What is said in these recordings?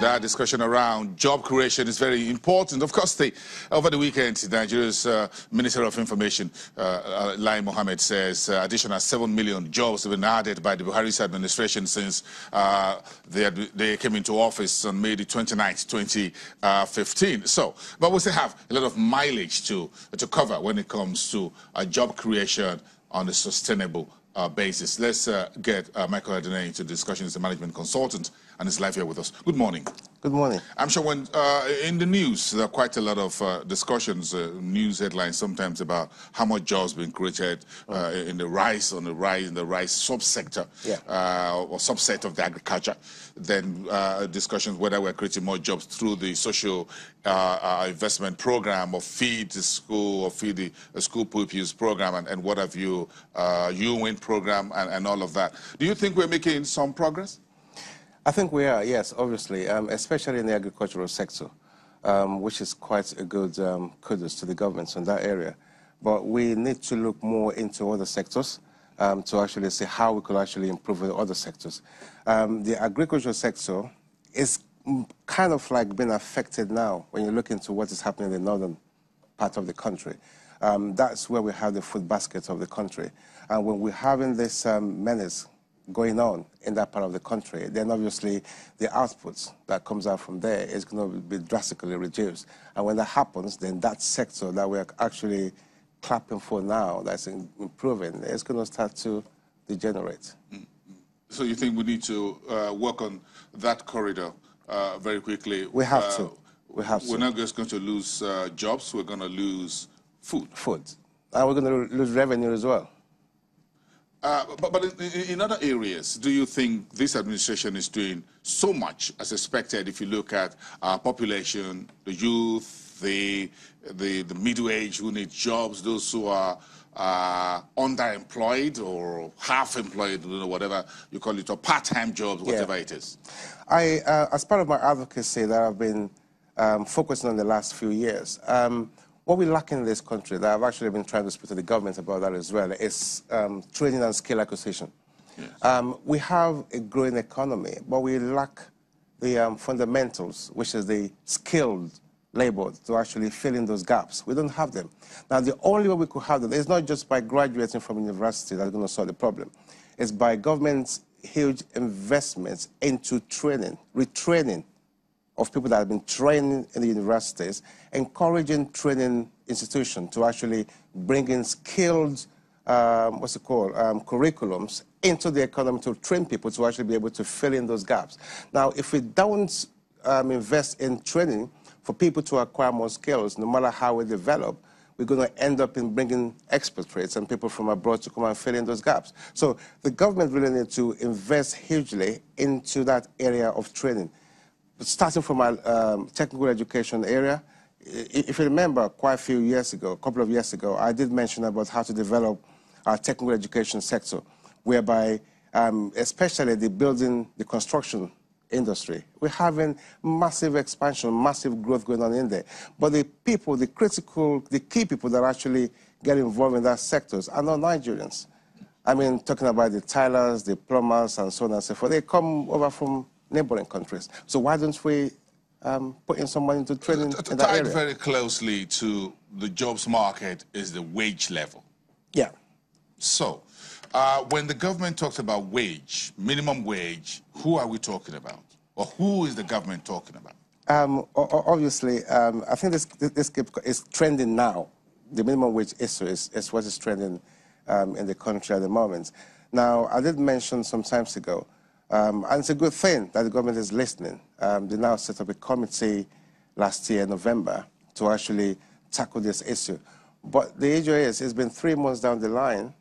that discussion around job creation is very important. Of course, over the weekend, Nigeria's Minister of Information, Lai Mohammed, says additional 7 million jobs have been added by the Buhari's administration since they came into office on May the 29th, 2015. So, but we still have a lot of mileage to cover when it comes to job creation on a sustainable basis. Let's get Michael Adonai into discussion. He's a management consultant and is live here with us. Good morning. Good morning. I'm sure when in the news there are quite a lot of discussions, news headlines sometimes about how much jobs being created in the rice subsector or subset of the agriculture. Then discussions whether we're creating more jobs through the social investment program or feed the school or feed the school pupils program and what have you, UN program and all of that. Do you think we're making some progress? I think we are, yes, obviously, especially in the agricultural sector, which is quite a good kudos to the governments in that area. But we need to look more into other sectors to actually see how we could actually improve in other sectors. The agricultural sector is kind of like being affected now when you look into what is happening in the northern part of the country. That's where we have the food basket of the country. And when we're having this menace going on in that part of the country, then obviously the outputs that comes out from there is going to be drastically reduced. And when that happens, then that sector that we're actually clapping for now, that's improving, is going to start to degenerate. So you think we need to work on that corridor very quickly? We have to. We have to. We're not just going to lose jobs, we're going to lose food. And we're going to lose revenue as well. But in other areas, do you think this administration is doing so much as expected if you look at our population, the youth, the middle age who need jobs, those who are underemployed or half-employed, whatever you call it, or part-time jobs, whatever it is? As part of my advocacy that I've been focusing on the last few years, what we lack in this country, that I've actually been trying to speak to the government about that as well, is training and skill acquisition. Yes. We have a growing economy, but we lack the fundamentals, which is the skilled labor to actually fill in those gaps. We don't have them. Now, the only way we could have them is not just by graduating from university that's going to solve the problem. It's by government's huge investments into training, retraining of people that have been training in the universities, encouraging training institutions to actually bring in skilled, curriculums into the economy to train people to actually be able to fill in those gaps. Now, if we don't invest in training for people to acquire more skills, no matter how we develop, we're going to end up in bringing expatriates and people from abroad to come and fill in those gaps. So the government really needs to invest hugely into that area of training. Starting from our technical education area, if you remember quite a few years ago, a couple of years ago, I did mention about how to develop our technical education sector, whereby especially the construction industry, we're having massive expansion, massive growth going on in there. But the people, the key people that actually get involved in that sectors are not Nigerians. I mean, talking about the tilers, the plumbers, and so on and so forth, they come over from neighboring countries. So why don't we put in some money into training in that area? Tied very closely to the jobs market is the wage level. Yeah. So when the government talks about wage, minimum wage, who are we talking about? Or who is the government talking about? Obviously, I think this is trending now. The minimum wage issue is what is trending in the country at the moment. Now, I did mention some time ago, and it's a good thing that the government is listening. They now set up a committee last year, November, to actually tackle this issue. But the issue is, it's been 3 months down the line,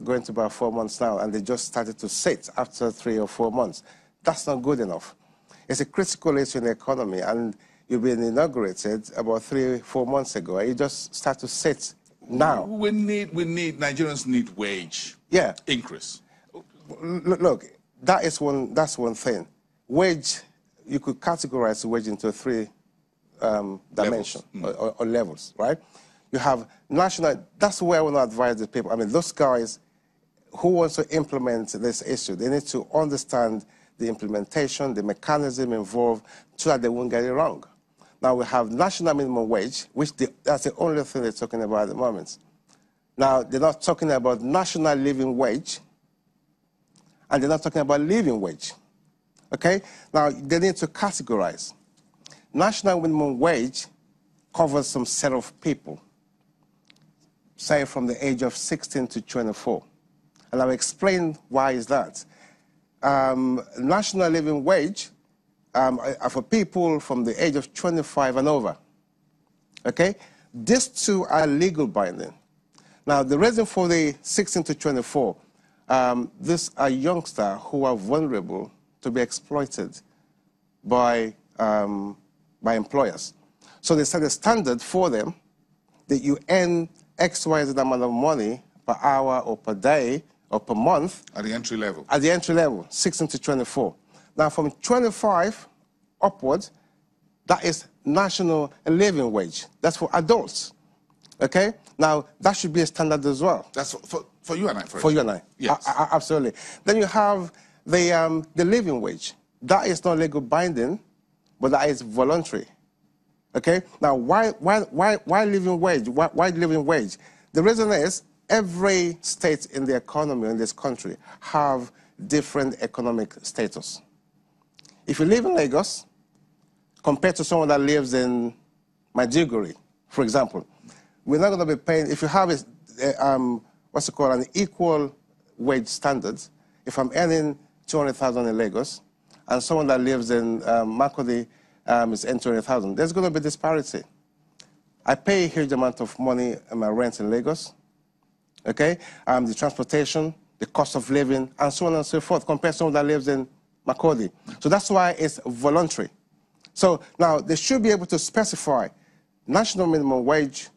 going to about 4 months now, and they just started to sit after 3 or 4 months. That's not good enough. It's a critical issue in the economy, and you've been inaugurated about 3 or 4 months ago, and you just start to sit now. Nigerians need wage increase. Look, that's one thing. Wage, you could categorize the wage into 3 dimensions or levels, right? You have national, that's where I want to advise the people. I mean, those guys who want to implement this issue, they need to understand the implementation, the mechanism involved so that they won't get it wrong. Now we have national minimum wage, which that's the only thing they're talking about at the moment. Now they're not talking about national living wage, and they're not talking about living wage. Okay? Now they need to categorize. National minimum wage covers some set of people, say from the age of 16 to 24. And I'll explain why is that. National living wage are for people from the age of 25 and over. Okay? These two are legal binding. Now, the reason for the 16 to 24, these are youngsters who are vulnerable to be exploited by employers. So they set a standard for them that you earn X, Y, Z amount of money per hour or per day or per month. At the entry level. At the entry level, 16 to 24. Now, from 25 upwards, that is national living wage. That's for adults. Okay? Now, that should be a standard as well. That's for you and I, for you and I. Yes. Absolutely. Then you have the living wage. That is not legal binding, but that is voluntary. Okay? Now, why living wage? Why living wage? The reason is every state in the economy in this country have different economic status. If you live in Lagos, compared to someone that lives in Maiduguri, for example, we're not going to be paying, if you have what's it called, an equal wage standard, if I'm earning 200,000 in Lagos, and someone that lives in Makurdi is earning 200,000, there's going to be disparity. I pay a huge amount of money in my rent in Lagos, okay? The transportation, the cost of living, and so on and so forth, compared to someone that lives in Makurdi. So that's why it's voluntary. So now they should be able to specify national minimum wage,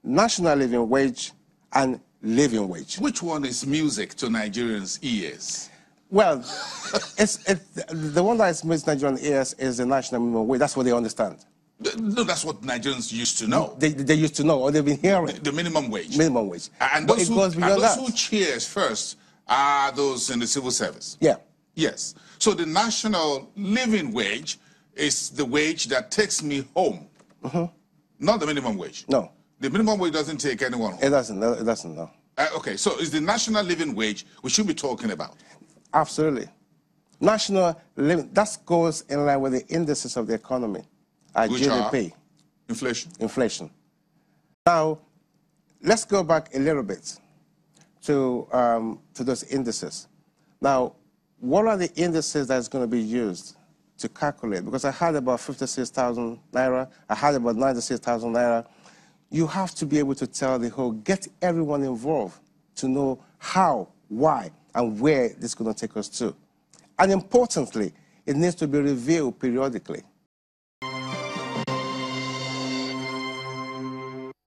national living wage, and living wage. Which one is music to Nigerians' ears? Well, the one that is music to Nigerian ears is the national minimum wage. That's what they understand. No, that's what Nigerians used to know. They used to know, or they've been hearing. The minimum wage. Minimum wage. And those, who cheers first are those in the civil service. Yeah. Yes. So the national living wage is the wage that takes me home. Not the minimum wage. No. The minimum wage doesn't take anyone home. It doesn't. It doesn't, no. Okay, so it's the national living wage we should be talking about. Absolutely. National living, that goes in line with the indices of the economy. Which GDP. Are inflation. Inflation. Now, let's go back a little bit to those indices. Now, what are the indices that's going to be used to calculate? Because I had about 56,000 naira, I had about 96,000 naira. You have to be able to tell the whole, get everyone involved to know how, why, and where this is going to take us to. And importantly, it needs to be reviewed periodically.